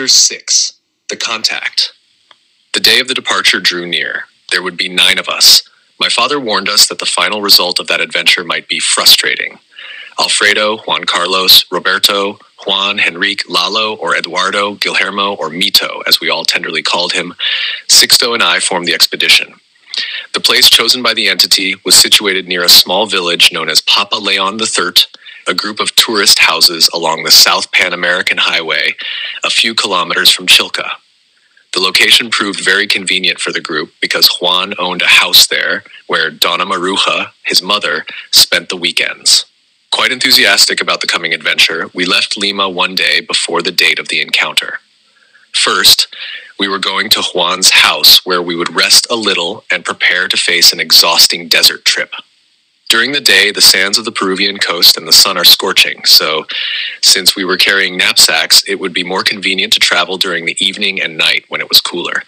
Chapter 6. The Contact. The day of the departure drew near. There would be 9 of us. My father warned us that the final result of that adventure might be frustrating. Alfredo, Juan Carlos, Roberto, Juan, Henrique, Lalo, or Eduardo, Guillermo, or Mito, as we all tenderly called him, Sixto and I formed the expedition. The place chosen by the entity was situated near a small village known as Papa Leon III, a group of tourist houses along the South Pan American Highway, a few kilometers from Chilca. The location proved very convenient for the group because Juan owned a house there where Donna Maruja, his mother, spent the weekends. Quite enthusiastic about the coming adventure, we left Lima one day before the date of the encounter. First, we were going to Juan's house where we would rest a little and prepare to face an exhausting desert trip. During the day, the sands of the Peruvian coast and the sun are scorching, so since we were carrying knapsacks, it would be more convenient to travel during the evening and night when it was cooler.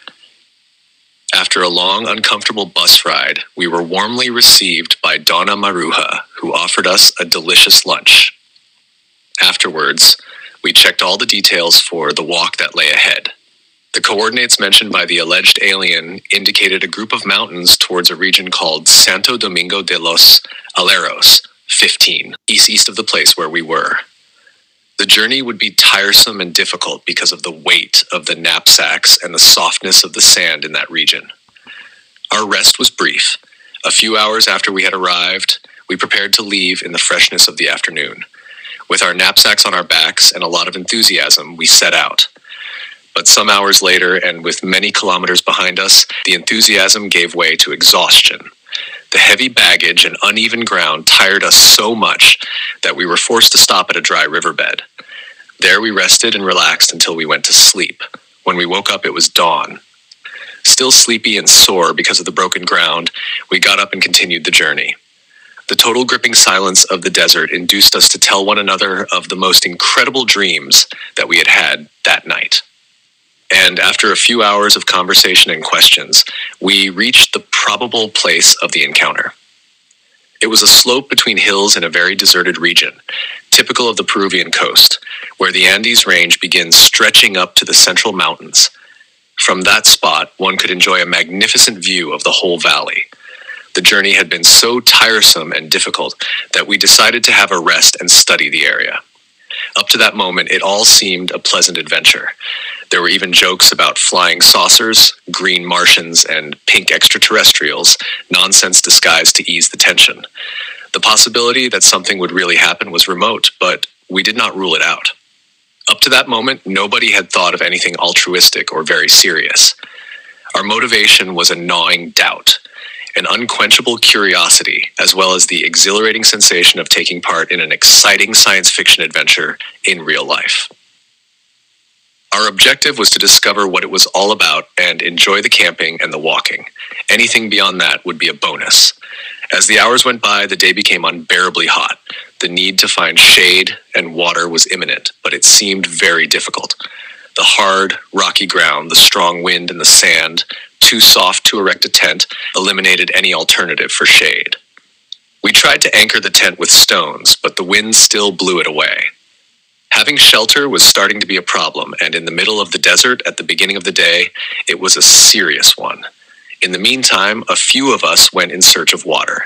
After a long, uncomfortable bus ride, we were warmly received by Donna Maruja, who offered us a delicious lunch. Afterwards, we checked all the details for the walk that lay ahead. The coordinates mentioned by the alleged alien indicated a group of mountains towards a region called Santo Domingo de los Aleros, 15, east of the place where we were. The journey would be tiresome and difficult because of the weight of the knapsacks and the softness of the sand in that region. Our rest was brief. A few hours after we had arrived, we prepared to leave in the freshness of the afternoon. With our knapsacks on our backs and a lot of enthusiasm, we set out. But some hours later, and with many kilometers behind us, the enthusiasm gave way to exhaustion. The heavy baggage and uneven ground tired us so much that we were forced to stop at a dry riverbed. There we rested and relaxed until we went to sleep. When we woke up, it was dawn. Still sleepy and sore because of the broken ground, we got up and continued the journey. The total gripping silence of the desert induced us to tell one another of the most incredible dreams that we had had that night. And after a few hours of conversation and questions, we reached the probable place of the encounter. It was a slope between hills in a very deserted region, typical of the Peruvian coast, where the Andes range begins stretching up to the central mountains. From that spot, one could enjoy a magnificent view of the whole valley. The journey had been so tiresome and difficult that we decided to have a rest and study the area. Up to that moment, it all seemed a pleasant adventure. There were even jokes about flying saucers, green Martians, and pink extraterrestrials, nonsense disguised to ease the tension. The possibility that something would really happen was remote, but we did not rule it out. Up to that moment, nobody had thought of anything altruistic or very serious. Our motivation was a gnawing doubt, an unquenchable curiosity, as well as the exhilarating sensation of taking part in an exciting science fiction adventure in real life. Our objective was to discover what it was all about and enjoy the camping and the walking. Anything beyond that would be a bonus. As the hours went by, the day became unbearably hot. The need to find shade and water was imminent, but it seemed very difficult. The hard, rocky ground, the strong wind, and the sand, too soft to erect a tent, eliminated any alternative for shade. We tried to anchor the tent with stones, but the wind still blew it away. Having shelter was starting to be a problem, and in the middle of the desert at the beginning of the day, it was a serious one. In the meantime, a few of us went in search of water.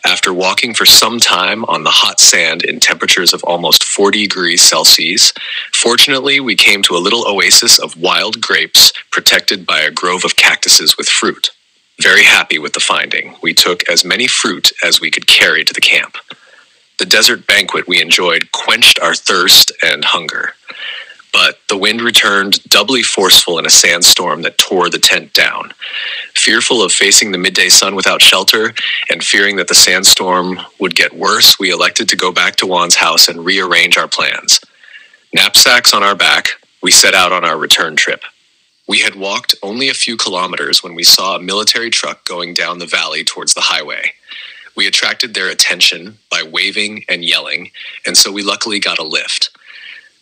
After walking for some time on the hot sand in temperatures of almost 40 degrees Celsius, fortunately we came to a little oasis of wild grapes protected by a grove of cactuses with fruit. Very happy with the finding, we took as many fruit as we could carry to the camp. The desert banquet we enjoyed quenched our thirst and hunger. But the wind returned doubly forceful in a sandstorm that tore the tent down. Fearful of facing the midday sun without shelter, and fearing that the sandstorm would get worse, we elected to go back to Juan's house and rearrange our plans. Knapsacks on our back, we set out on our return trip. We had walked only a few kilometers when we saw a military truck going down the valley towards the highway. We attracted their attention by waving and yelling, and so we luckily got a lift.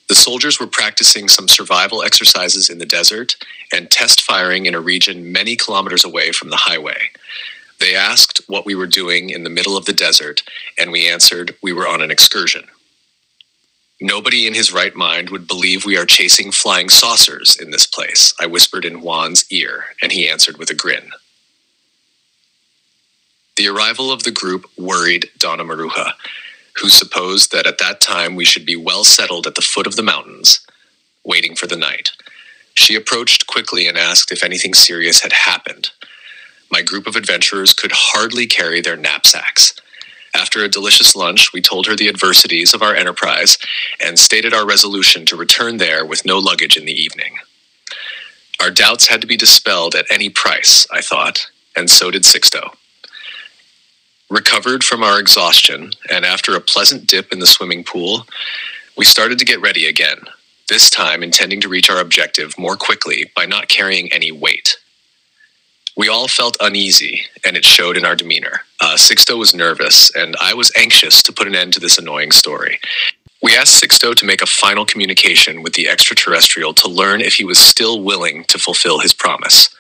The soldiers were practicing some survival exercises in the desert and test firing in a region many kilometers away from the highway. They asked what we were doing in the middle of the desert, and we answered we were on an excursion. Nobody in his right mind would believe we are chasing flying saucers in this place, I whispered in Juan's ear, and he answered with a grin. The arrival of the group worried Donna Maruja, who supposed that at that time we should be well settled at the foot of the mountains, waiting for the night. She approached quickly and asked if anything serious had happened. My group of adventurers could hardly carry their knapsacks. After a delicious lunch, we told her the adversities of our enterprise and stated our resolution to return there with no luggage in the evening. Our doubts had to be dispelled at any price, I thought, and so did Sixto. Recovered from our exhaustion, and after a pleasant dip in the swimming pool, we started to get ready again, this time intending to reach our objective more quickly by not carrying any weight. We all felt uneasy, and it showed in our demeanor. Sixto was nervous, and I was anxious to put an end to this annoying story. We asked Sixto to make a final communication with the extraterrestrial to learn if he was still willing to fulfill his promise.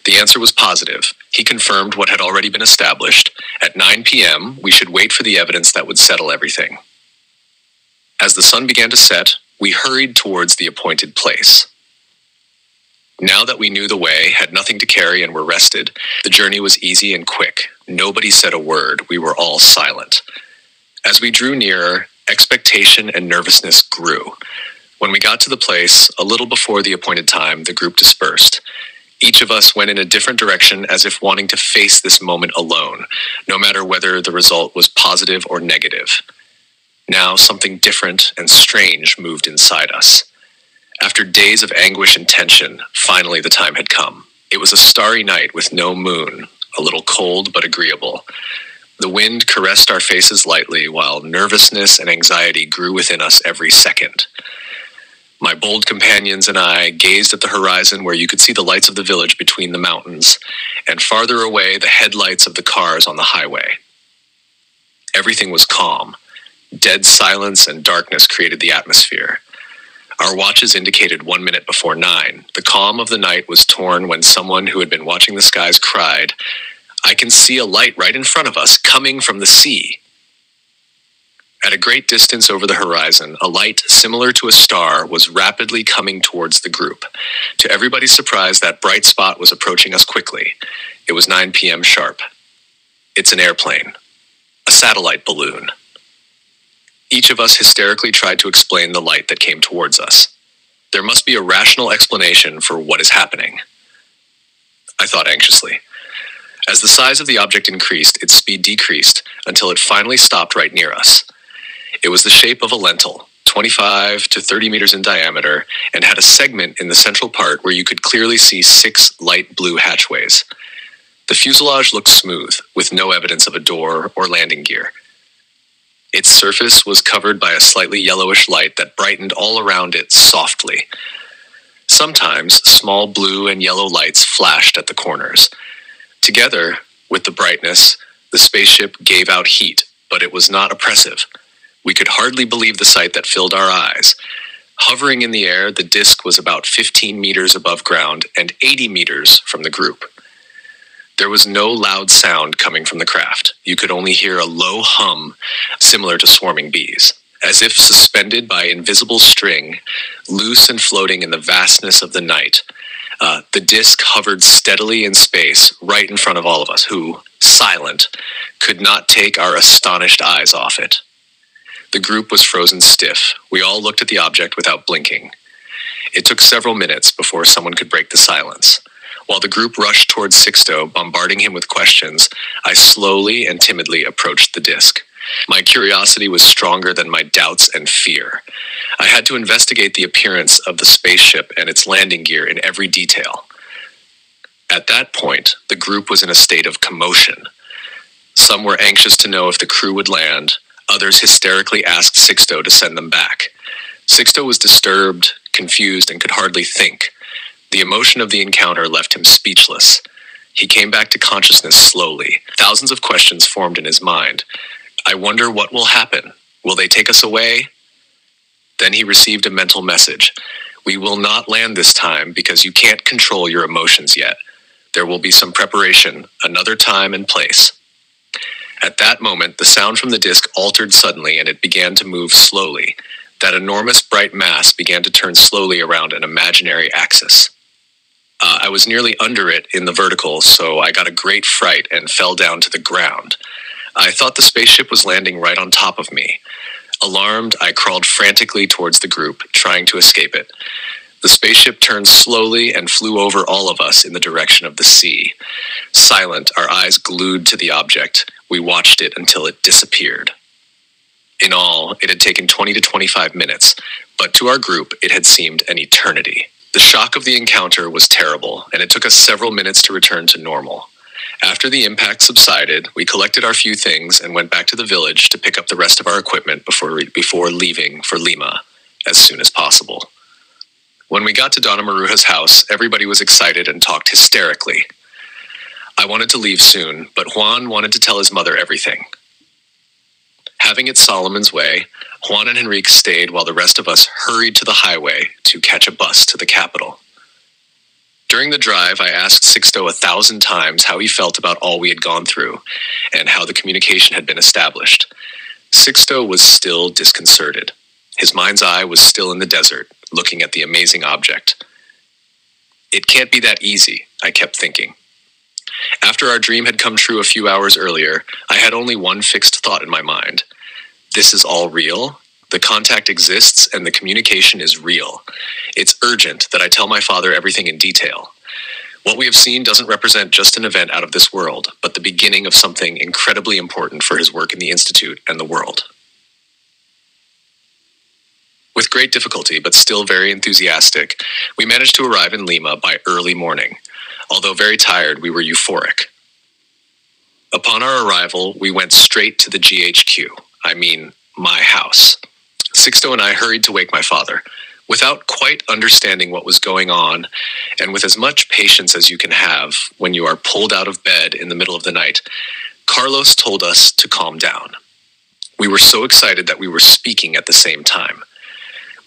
The answer was positive. He confirmed what had already been established. At 9 p.m., we should wait for the evidence that would settle everything. As the sun began to set, we hurried towards the appointed place. Now that we knew the way, had nothing to carry, and were rested, the journey was easy and quick. Nobody said a word. We were all silent. As we drew nearer, expectation and nervousness grew. When we got to the place, a little before the appointed time, the group dispersed. Each of us went in a different direction as if wanting to face this moment alone, no matter whether the result was positive or negative. Now something different and strange moved inside us. After days of anguish and tension, finally the time had come. It was a starry night with no moon, a little cold but agreeable. The wind caressed our faces lightly, while nervousness and anxiety grew within us every second. My bold companions and I gazed at the horizon where you could see the lights of the village between the mountains, and farther away the headlights of the cars on the highway. Everything was calm. Dead silence and darkness created the atmosphere. Our watches indicated 1 minute before 9. The calm of the night was torn when someone who had been watching the skies cried, "I can see a light right in front of us, coming from the sea." At a great distance over the horizon, a light similar to a star was rapidly coming towards the group. To everybody's surprise, that bright spot was approaching us quickly. It was 9 p.m. sharp. It's an airplane. A satellite balloon. Each of us hysterically tried to explain the light that came towards us. There must be a rational explanation for what is happening. I thought anxiously. As the size of the object increased, its speed decreased until it finally stopped right near us. It was the shape of a lentil, 25 to 30 meters in diameter, and had a segment in the central part where you could clearly see 6 light blue hatchways. The fuselage looked smooth, with no evidence of a door or landing gear. Its surface was covered by a slightly yellowish light that brightened all around it softly. Sometimes small blue and yellow lights flashed at the corners. Together with the brightness, the spaceship gave out heat, but it was not oppressive. We could hardly believe the sight that filled our eyes. Hovering in the air, the disk was about 15 meters above ground and 80 meters from the group. There was no loud sound coming from the craft. You could only hear a low hum, similar to swarming bees. As if suspended by invisible string, loose and floating in the vastness of the night, the disk hovered steadily in space right in front of all of us, who, silent, could not take our astonished eyes off it. The group was frozen stiff. We all looked at the object without blinking. It took several minutes before someone could break the silence. While the group rushed towards Sixto, bombarding him with questions, I slowly and timidly approached the disk. My curiosity was stronger than my doubts and fear. I had to investigate the appearance of the spaceship and its landing gear in every detail. At that point, the group was in a state of commotion. Some were anxious to know if the crew would land. Others hysterically asked Sixto to send them back. Sixto was disturbed, confused, and could hardly think. The emotion of the encounter left him speechless. He came back to consciousness slowly. Thousands of questions formed in his mind. I wonder what will happen. Will they take us away? Then he received a mental message. We will not land this time because you can't control your emotions yet. There will be some preparation, another time and place. At that moment, the sound from the disc altered suddenly and it began to move slowly. That enormous bright mass began to turn slowly around an imaginary axis. I was nearly under it in the vertical, so I got a great fright and fell down to the ground. I thought the spaceship was landing right on top of me. Alarmed, I crawled frantically towards the group, trying to escape it. The spaceship turned slowly and flew over all of us in the direction of the sea. Silent, our eyes glued to the object, we watched it until it disappeared. In all, it had taken 20 to 25 minutes, but to our group, it had seemed an eternity. The shock of the encounter was terrible, and it took us several minutes to return to normal. After the impact subsided, we collected our few things and went back to the village to pick up the rest of our equipment before leaving for Lima as soon as possible. When we got to Donna Maruja's house, everybody was excited and talked hysterically. I wanted to leave soon, but Juan wanted to tell his mother everything. Having it Solomon's way, Juan and Henrique stayed while the rest of us hurried to the highway to catch a bus to the capital. During the drive, I asked Sixto 1,000 times how he felt about all we had gone through and how the communication had been established. Sixto was still disconcerted. His mind's eye was still in the desert, looking at the amazing object. It can't be that easy, I kept thinking. After our dream had come true a few hours earlier, I had only one fixed thought in my mind. This is all real. The contact exists and the communication is real. It's urgent that I tell my father everything in detail. What we have seen doesn't represent just an event out of this world, but the beginning of something incredibly important for his work in the Institute and the world. With great difficulty, but still very enthusiastic, we managed to arrive in Lima by early morning. Although very tired, we were euphoric. Upon our arrival, we went straight to the GHQ. I mean, my house. Sixto and I hurried to wake my father. Without quite understanding what was going on, and with as much patience as you can have when you are pulled out of bed in the middle of the night, Carlos told us to calm down. We were so excited that we were speaking at the same time.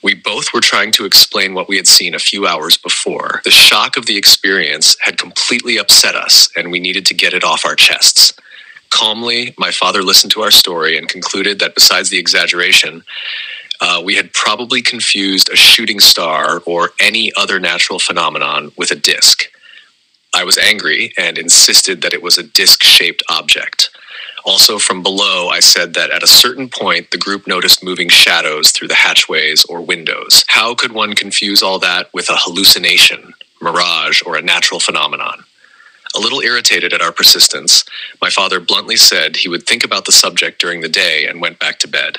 We both were trying to explain what we had seen a few hours before. The shock of the experience had completely upset us, and we needed to get it off our chests. Calmly, my father listened to our story and concluded that besides the exaggeration, we had probably confused a shooting star or any other natural phenomenon with a disc. I was angry and insisted that it was a disc-shaped object. Also, from below, I said that at a certain point, the group noticed moving shadows through the hatchways or windows. How could one confuse all that with a hallucination, mirage, or a natural phenomenon? A little irritated at our persistence, my father bluntly said he would think about the subject during the day and went back to bed.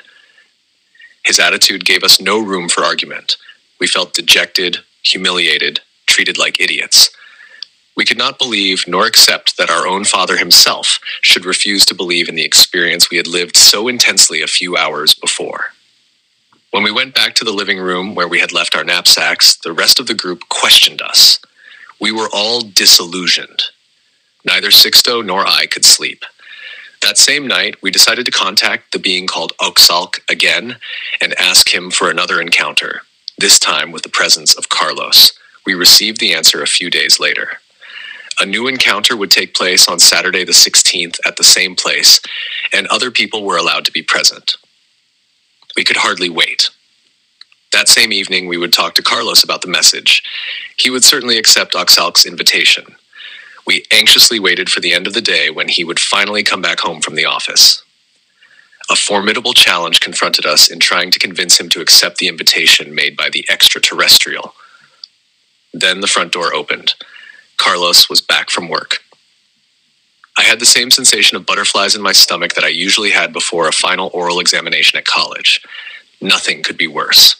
His attitude gave us no room for argument. We felt dejected, humiliated, treated like idiots. We could not believe nor accept that our own father himself should refuse to believe in the experience we had lived so intensely a few hours before. When we went back to the living room where we had left our knapsacks, the rest of the group questioned us. We were all disillusioned. Neither Sixto nor I could sleep. That same night, we decided to contact the being called Oxalc again and ask him for another encounter, this time with the presence of Carlos. We received the answer a few days later. A new encounter would take place on Saturday the 16th at the same place, and other people were allowed to be present. We could hardly wait. That same evening, we would talk to Carlos about the message. He would certainly accept Oxalc's invitation. We anxiously waited for the end of the day when he would finally come back home from the office. A formidable challenge confronted us in trying to convince him to accept the invitation made by the extraterrestrial. Then the front door opened. Carlos was back from work. I had the same sensation of butterflies in my stomach that I usually had before a final oral examination at college. Nothing could be worse.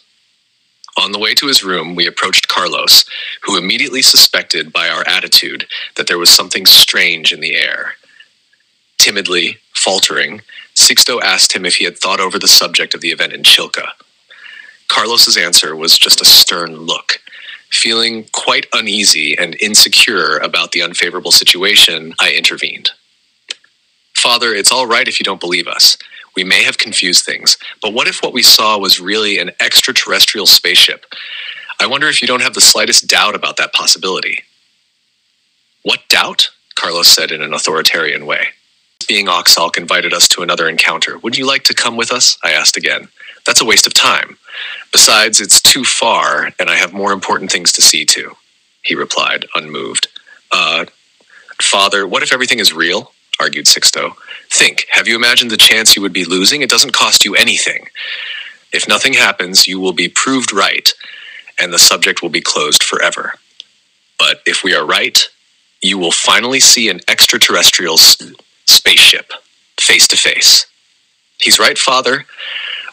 On the way to his room, we approached Carlos, who immediately suspected by our attitude that there was something strange in the air. Timidly, faltering, Sixto asked him if he had thought over the subject of the event in Chilca. Carlos's answer was just a stern look. Feeling quite uneasy and insecure about the unfavorable situation, I intervened. "Father, it's all right if you don't believe us. We may have confused things, but what if what we saw was really an extraterrestrial spaceship? I wonder if you don't have the slightest doubt about that possibility." "What doubt?" Carlos said in an authoritarian way. Being Oxalc invited us to another encounter. "Would you like to come with us?" I asked again. That's a waste of time. Besides, it's too far, and I have more important things to see to, he replied, unmoved. Father, what if everything is real? Argued Sixto. Think, have you imagined the chance you would be losing? It doesn't cost you anything. If nothing happens, you will be proved right, and the subject will be closed forever. But if we are right, you will finally see an extraterrestrial spaceship, face to face. He's right, Father.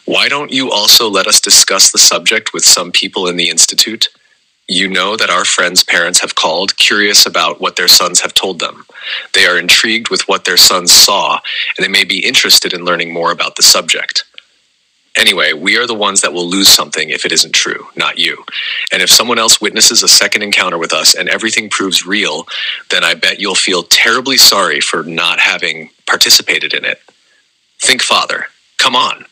Why don't you also let us discuss the subject with some people in the Institute? You know that our friends' parents have called, curious about what their sons have told them. They are intrigued with what their sons saw, and they may be interested in learning more about the subject. Anyway, we are the ones that will lose something if it isn't true, not you. And if someone else witnesses a second encounter with us and everything proves real, then I bet you'll feel terribly sorry for not having participated in it. Think, Father. Come on,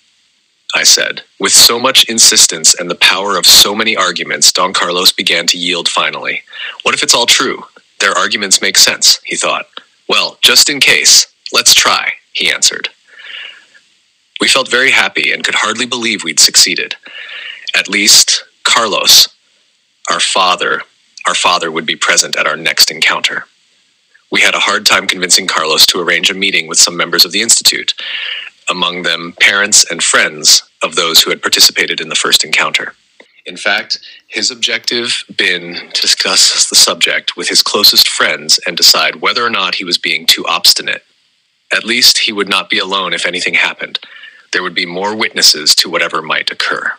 I said. With so much insistence and the power of so many arguments, Don Carlos began to yield finally. What if it's all true? Their arguments make sense, he thought. Well, just in case, let's try, he answered. We felt very happy and could hardly believe we'd succeeded. At least, Carlos, our father would be present at our next encounter. We had a hard time convincing Carlos to arrange a meeting with some members of the Institute, among them parents and friends of those who had participated in the first encounter. In fact, his objective been to discuss the subject with his closest friends and decide whether or not he was being too obstinate. At least he would not be alone if anything happened. There would be more witnesses to whatever might occur.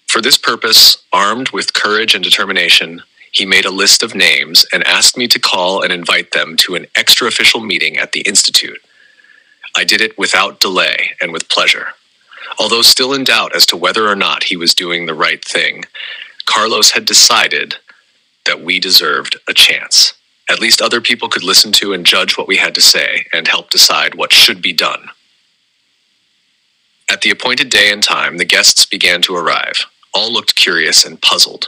For this purpose, armed with courage and determination, he made a list of names and asked me to call and invite them to an extra-official meeting at the Institute. I did it without delay and with pleasure. Although still in doubt as to whether or not he was doing the right thing, Carlos had decided that we deserved a chance. At least other people could listen to and judge what we had to say and help decide what should be done. At the appointed day and time, the guests began to arrive. All looked curious and puzzled.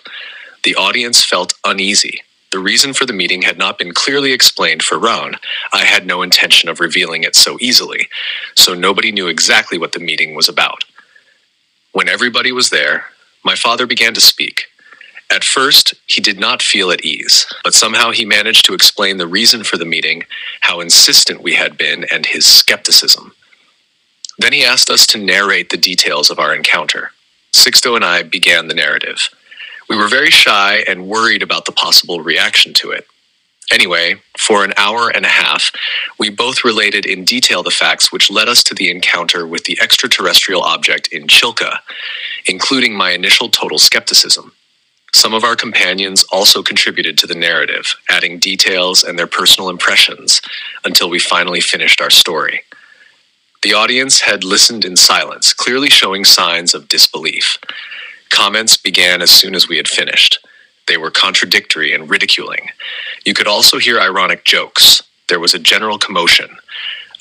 The audience felt uneasy. The reason for the meeting had not been clearly explained for Ron. I had no intention of revealing it so easily, so nobody knew exactly what the meeting was about. When everybody was there, my father began to speak. At first, he did not feel at ease, but somehow he managed to explain the reason for the meeting, how insistent we had been, and his skepticism. Then he asked us to narrate the details of our encounter. Sixto and I began the narrative. We were very shy and worried about the possible reaction to it. Anyway, for an hour and a half, we both related in detail the facts which led us to the encounter with the extraterrestrial object in Chilca, including my initial total skepticism. Some of our companions also contributed to the narrative, adding details and their personal impressions until we finally finished our story. The audience had listened in silence, clearly showing signs of disbelief. Comments began as soon as we had finished. They were contradictory and ridiculing. You could also hear ironic jokes. There was a general commotion.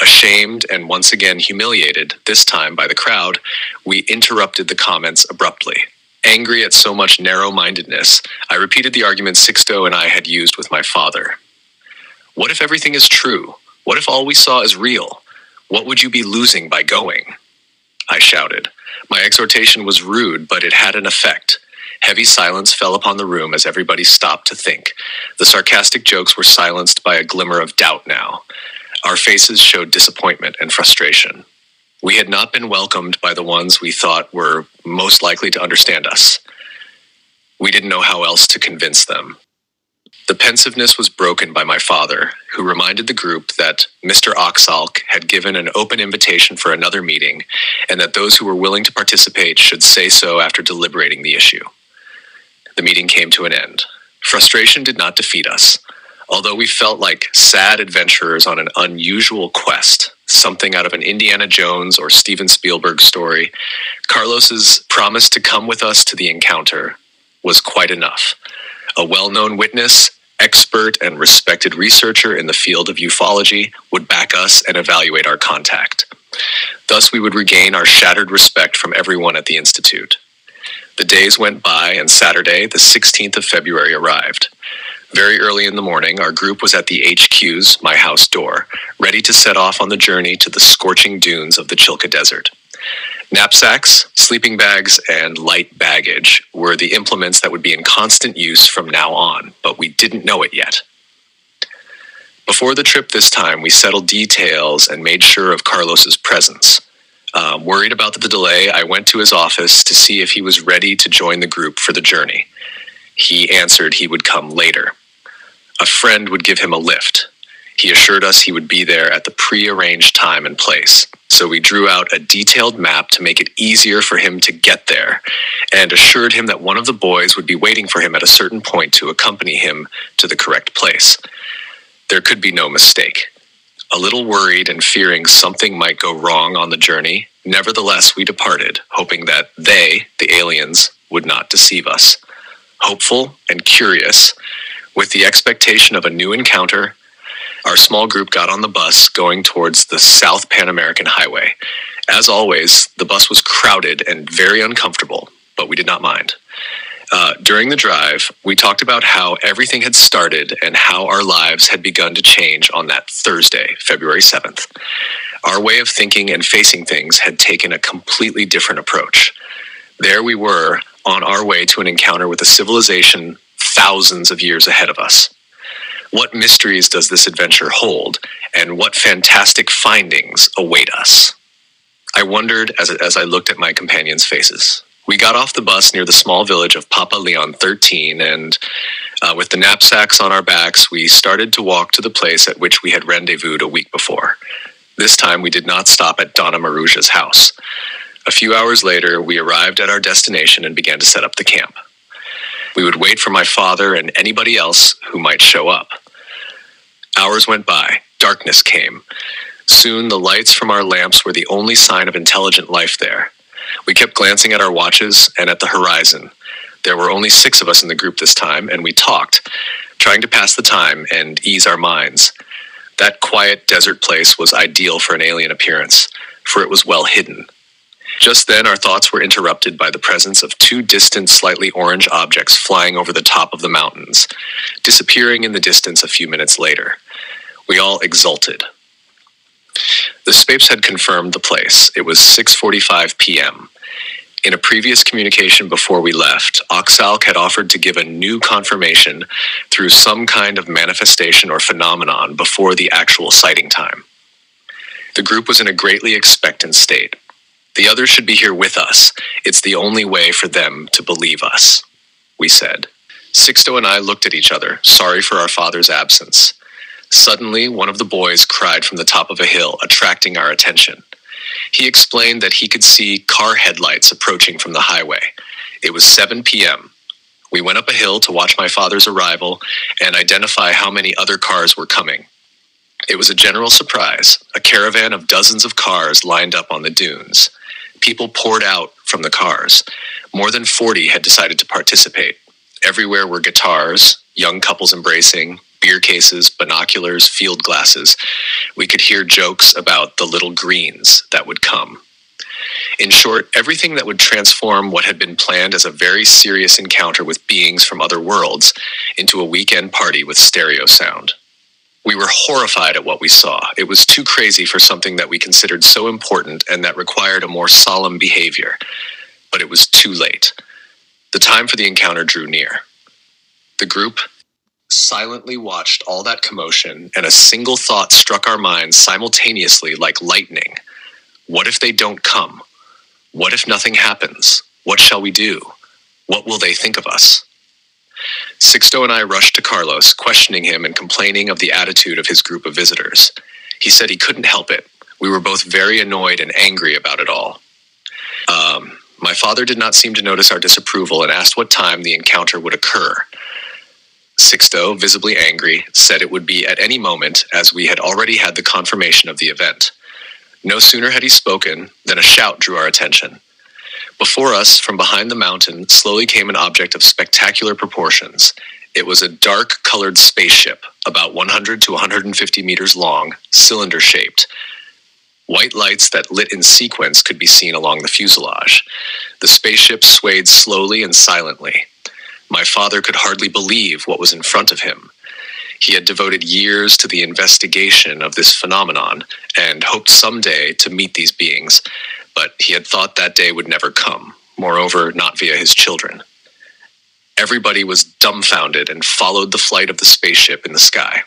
Ashamed and once again humiliated, this time by the crowd, we interrupted the comments abruptly. Angry at so much narrow-mindedness, I repeated the argument Sixto and I had used with my father. What if everything is true? What if all we saw is real? What would you be losing by going? I shouted. My exhortation was rude, but it had an effect. Heavy silence fell upon the room as everybody stopped to think. The sarcastic jokes were silenced by a glimmer of doubt now. Our faces showed disappointment and frustration. We had not been welcomed by the ones we thought were most likely to understand us. We didn't know how else to convince them. The pensiveness was broken by my father, who reminded the group that Mr. Oxalk had given an open invitation for another meeting, and that those who were willing to participate should say so after deliberating the issue. The meeting came to an end. Frustration did not defeat us. Although we felt like sad adventurers on an unusual quest, something out of an Indiana Jones or Steven Spielberg story, Carlos's promise to come with us to the encounter was quite enough. A well-known witness, expert and respected researcher in the field of ufology would back us and evaluate our contact. Thus, we would regain our shattered respect from everyone at the Institute. The days went by, and Saturday, the 16th of February, arrived. Very early in the morning, our group was at the HQ's, my house door, ready to set off on the journey to the scorching dunes of the Chilca Desert. Knapsacks, sleeping bags, and light baggage were the implements that would be in constant use from now on, but we didn't know it yet. Before the trip this time, we settled details and made sure of Carlos's presence. Worried about the delay, I went to his office to see if he was ready to join the group for the journey. He answered he would come later. A friend would give him a lift. He assured us he would be there at the pre-arranged time and place. So we drew out a detailed map to make it easier for him to get there, and assured him that one of the boys would be waiting for him at a certain point to accompany him to the correct place. There could be no mistake. A little worried and fearing something might go wrong on the journey, nevertheless we departed, hoping that they, the aliens, would not deceive us. Hopeful and curious, with the expectation of a new encounter, our small group got on the bus going towards the South Pan American Highway. As always, the bus was crowded and very uncomfortable, but we did not mind. During the drive, we talked about how everything had started and how our lives had begun to change on that Thursday, February 7th. Our way of thinking and facing things had taken a completely different approach. There we were, on our way to an encounter with a civilization thousands of years ahead of us. What mysteries does this adventure hold, and what fantastic findings await us? I wondered as I looked at my companions' faces. We got off the bus near the small village of Papa Leon 13, and with the knapsacks on our backs, we started to walk to the place at which we had rendezvoused a week before. This time, we did not stop at Donna Maruja's house. A few hours later, we arrived at our destination and began to set up the camp. We would wait for my father and anybody else who might show up. Hours went by. Darkness came. Soon, the lights from our lamps were the only sign of intelligent life there. We kept glancing at our watches and at the horizon. There were only 6 of us in the group this time, and we talked, trying to pass the time and ease our minds. That quiet desert place was ideal for an alien appearance, for it was well hidden. Just then, our thoughts were interrupted by the presence of 2 distant, slightly orange objects flying over the top of the mountains, disappearing in the distance a few minutes later. We all exulted. The Spapes had confirmed the place. It was 6:45 p.m. In a previous communication before we left, Oxalk had offered to give a new confirmation through some kind of manifestation or phenomenon before the actual sighting time. The group was in a greatly expectant state. The others should be here with us. It's the only way for them to believe us, we said. Sixto and I looked at each other, sorry for our father's absence. Suddenly, one of the boys cried from the top of a hill, attracting our attention. He explained that he could see car headlights approaching from the highway. It was 7 p.m. We went up a hill to watch my father's arrival and identify how many other cars were coming. It was a general surprise, a caravan of dozens of cars lined up on the dunes. People poured out from the cars. More than 40 had decided to participate. Everywhere were guitars, young couples embracing, beer cases, binoculars, field glasses. We could hear jokes about the little greens that would come. In short, everything that would transform what had been planned as a very serious encounter with beings from other worlds into a weekend party with stereo sound. We were horrified at what we saw. It was too crazy for something that we considered so important and that required a more solemn behavior. But it was too late. The time for the encounter drew near. The group silently watched all that commotion, and a single thought struck our minds simultaneously like lightning. What if they don't come? What if nothing happens? What shall we do? What will they think of us? Sixto and I rushed to Carlos, questioning him and complaining of the attitude of his group of visitors. He said he couldn't help it. We were both very annoyed and angry about it all. My father did not seem to notice our disapproval and asked what time the encounter would occur. Sixto, visibly angry, said it would be at any moment, as we had already had the confirmation of the event. No sooner had he spoken than a shout drew our attention. Before us, from behind the mountain, slowly came an object of spectacular proportions. It was a dark-colored spaceship, about 100 to 150 meters long, cylinder-shaped. White lights that lit in sequence could be seen along the fuselage. The spaceship swayed slowly and silently. My father could hardly believe what was in front of him. He had devoted years to the investigation of this phenomenon and hoped someday to meet these beings, but he had thought that day would never come, moreover, not via his children. Everybody was dumbfounded and followed the flight of the spaceship in the sky.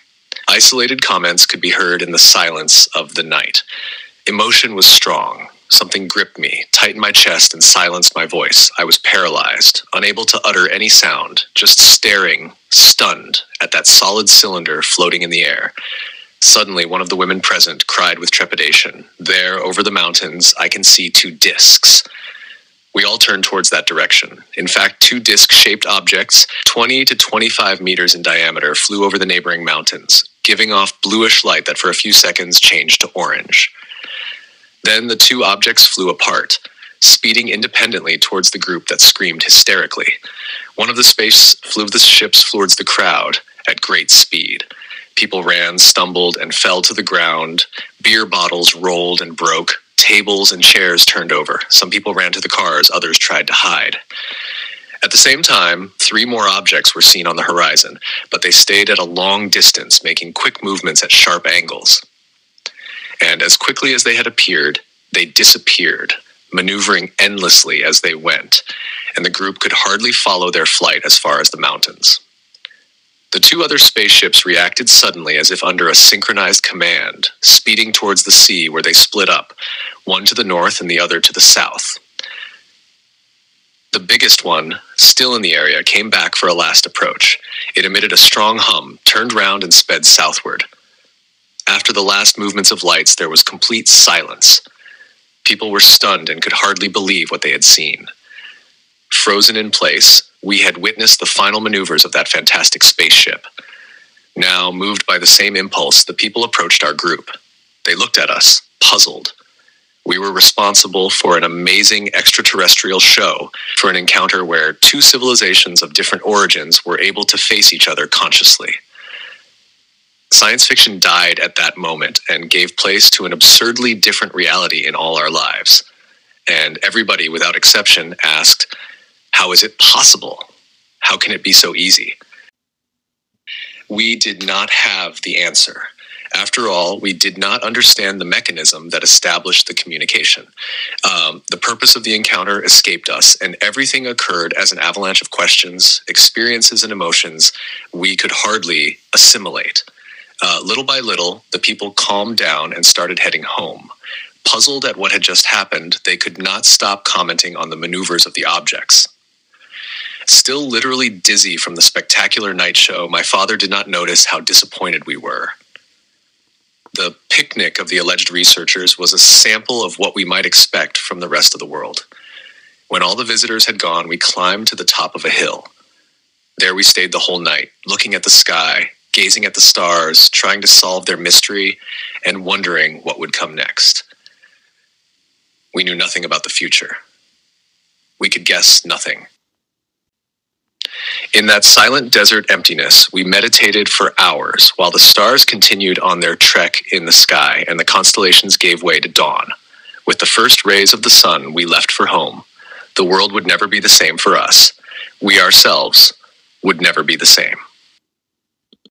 Isolated comments could be heard in the silence of the night. Emotion was strong. Something gripped me, tightened my chest, and silenced my voice. I was paralyzed, unable to utter any sound, just staring, stunned, at that solid cylinder floating in the air. Suddenly, one of the women present cried with trepidation. There, over the mountains, I can see 2 discs. We all turned towards that direction. In fact, 2 disc-shaped objects, 20 to 25 meters in diameter, flew over the neighboring mountains, giving off bluish light that for a few seconds changed to orange. Then the 2 objects flew apart, speeding independently towards the group that screamed hysterically. One of the ships flew towards the crowd at great speed. People ran, stumbled, and fell to the ground. Beer bottles rolled and broke. Tables and chairs turned over. Some people ran to the cars, others tried to hide. At the same time, 3 more objects were seen on the horizon, but they stayed at a long distance, making quick movements at sharp angles. And as quickly as they had appeared, they disappeared, maneuvering endlessly as they went, and the group could hardly follow their flight as far as the mountains. The 2 other spaceships reacted suddenly as if under a synchronized command, speeding towards the sea where they split up, one to the north and the other to the south. The biggest one, still in the area, came back for a last approach. It emitted a strong hum, turned round and sped southward. After the last movements of lights, there was complete silence. People were stunned and could hardly believe what they had seen. Frozen in place, we had witnessed the final maneuvers of that fantastic spaceship. Now, moved by the same impulse, the people approached our group. They looked at us, puzzled. We were responsible for an amazing extraterrestrial show, for an encounter where 2 civilizations of different origins were able to face each other consciously. Science fiction died at that moment and gave place to an absurdly different reality in all our lives. And everybody, without exception, asked, how is it possible? How can it be so easy? We did not have the answer. After all, we did not understand the mechanism that established the communication. The purpose of the encounter escaped us, and everything occurred as an avalanche of questions, experiences, and emotions we could hardly assimilate. Little by little, the people calmed down and started heading home. Puzzled at what had just happened, they could not stop commenting on the maneuvers of the objects. Still literally dizzy from the spectacular night show, my father did not notice how disappointed we were. The picnic of the alleged researchers was a sample of what we might expect from the rest of the world. When all the visitors had gone, we climbed to the top of a hill. There we stayed the whole night, looking at the sky, gazing at the stars, trying to solve their mystery, and wondering what would come next. We knew nothing about the future. We could guess nothing. In that silent desert emptiness, we meditated for hours while the stars continued on their trek in the sky and the constellations gave way to dawn. With the first rays of the sun, we left for home. The world would never be the same for us. We ourselves would never be the same.